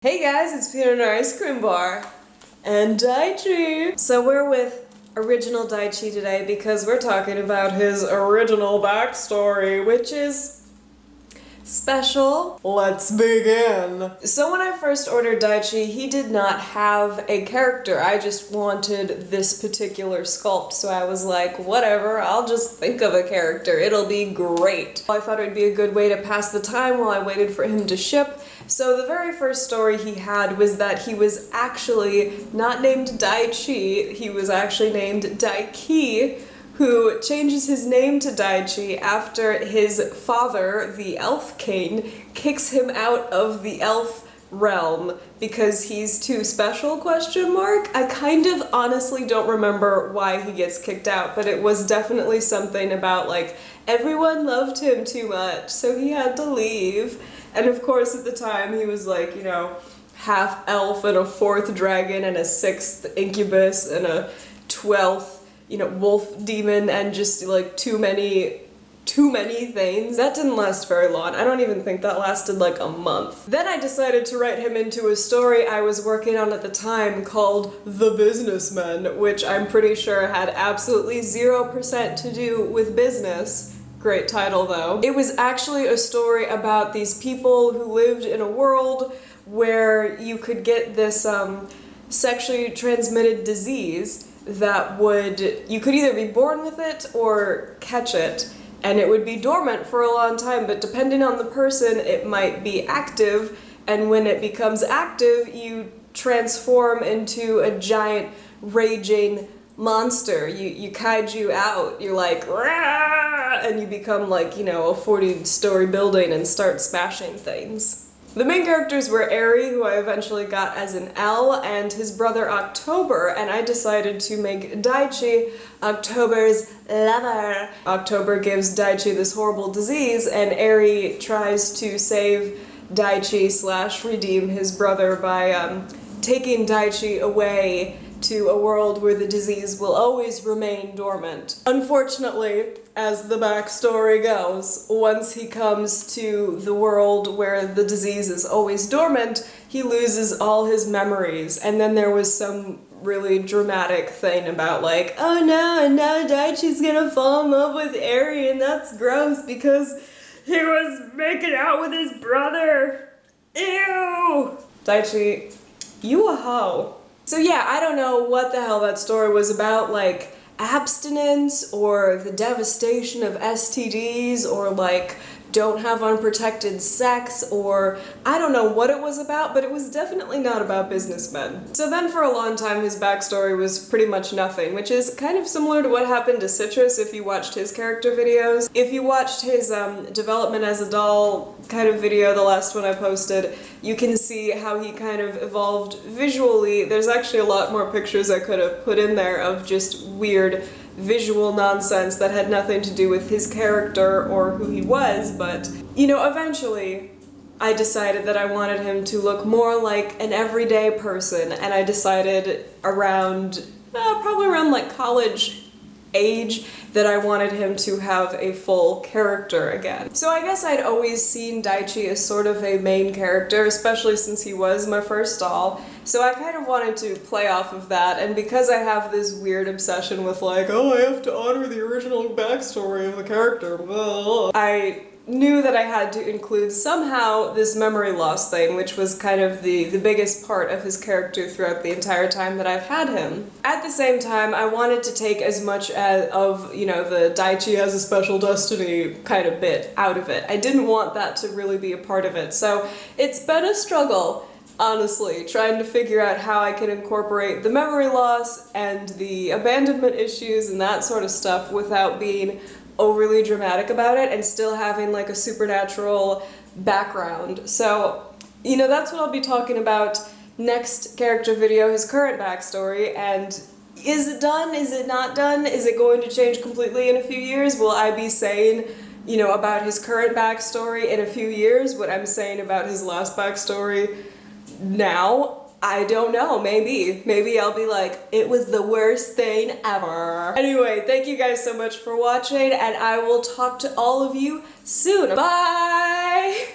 Hey guys, it's Peanut and Ice Cream Bar and Daichi. So we're with original Daichi today because we're talking about his original backstory, which is special. Let's begin. So when I first ordered Daichi, he did not have a character. I just wanted this particular sculpt, so I was like, whatever, I'll just think of a character. It'll be great. I thought it would be a good way to pass the time while I waited for him to ship. So the very first story he had was that he was actually not named Daichi, he was actually named Daiki, who changes his name to Daichi after his father, the Elf King, kicks him out of the elf realm because he's too special, ? I kind of honestly don't remember why he gets kicked out, but it was definitely something about like everyone loved him too much, so he had to leave. And of course at the time he was like, you know, half elf and a 4th dragon and a 6th incubus and a 12th, you know, wolf demon and just like too many things. That didn't last very long. I don't even think that lasted like a month. Then I decided to write him into a story I was working on at the time called The Businessman, which I'm pretty sure had absolutely 0% to do with business. Great title though. It was actually a story about these people who lived in a world where you could get this sexually transmitted disease that you could either be born with it or catch it, and it would be dormant for a long time, but depending on the person it might be active, and when it becomes active you transform into a giant raging monster. You kaiju out, you're like, rah, and you become like, you know, a 40-story building and start smashing things. The main characters were Eri, who I eventually got as an L, and his brother October, and I decided to make Daichi October's lover. October gives Daichi this horrible disease, and Eri tries to save Daichi / redeem his brother by taking Daichi away to a world where the disease will always remain dormant. Unfortunately, as the backstory goes, once he comes to the world where the disease is always dormant, he loses all his memories, and then there was some really dramatic thing about like, oh no, and now Daichi's gonna fall in love with Eri, and that's gross because he was making out with his brother. Ew! Daichi, you a hoe. So yeah, I don't know what the hell that story was about, like abstinence or the devastation of STDs or like don't have unprotected sex, or I don't know what it was about, but it was definitely not about businessmen. So then for a long time his backstory was pretty much nothing, which is kind of similar to what happened to Citrus if you watched his character videos. If you watched his development as a doll kind of video, the last one I posted, you can see how he kind of evolved visually. There's actually a lot more pictures I could have put in there of just weird visual nonsense that had nothing to do with his character or who he was, but, you know, eventually I decided that I wanted him to look more like an everyday person, and I decided around, probably around like college age, that I wanted him to have a full character again. So I guess I'd always seen Daichi as sort of a main character, especially since he was my first doll, so I kind of wanted to play off of that, and because I have this weird obsession with like, oh, I have to honor the original backstory of the character, blah, I knew that I had to include somehow this memory loss thing, which was kind of the biggest part of his character throughout the entire time that I've had him. At the same time, I wanted to take as much of, you know, the Daichi has a special destiny kind of bit out of it. I didn't want that to really be a part of it, so it's been a struggle, honestly, trying to figure out how I can incorporate the memory loss and the abandonment issues and that sort of stuff without being overly dramatic about it and still having like a supernatural background. So, you know, that's what I'll be talking about next character video, his current backstory, and is it done? Is it not done? Is it going to change completely in a few years? Will I be saying, you know, about his current backstory in a few years what I'm saying about his last backstory now? I don't know, maybe. Maybe I'll be like, it was the worst thing ever. Anyway, thank you guys so much for watching, and I will talk to all of you soon. Bye!